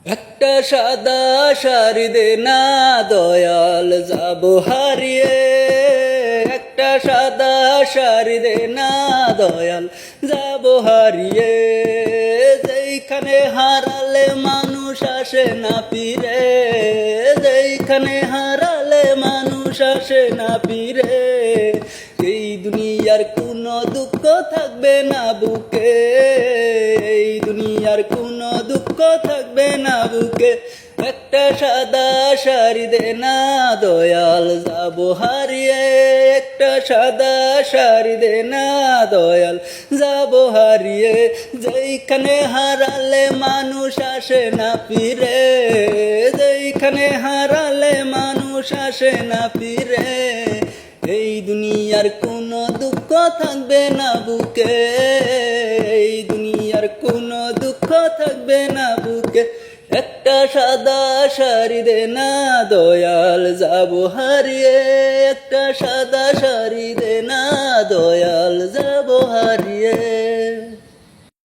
একটা সাদা শাড়ি দে না দয়াল যাব হারিয়ে, একটা সাদা শাড়ি দে না দয়াল যাব হারিয়ে। যেইখানে হারালে মানুষ আসে না ফিরে, যেইখানে হারালে মানুষ আসে না ফিরে। এই দুনিয়ার কোনো দুঃখ থাকবে না বুকে, এই দুনিয়ার কোনো দুঃখ থাকবে না বুকে। একটা সাদা শাড়ি দে না দয়াল যাব হারিয়ে, একটা সাদা শাড়ি দে না দয়াল যাব হারিয়ে। যেইখানে হারালে মানুষ আসে না ফিরে, যেইখানে হারালে মানুষ আসে না ফিরে। এই দুনিয়ার কোনো দুঃখ থাকবে না বুকে, এই দুনিয়ার কোনো দুঃখ থাকবে না বুকে। একটা সাদা শাড়ি দে না দয়াল যাব হারিয়ে, একটা সাদা শাড়ি দে না দয়াল যাব হারিয়ে।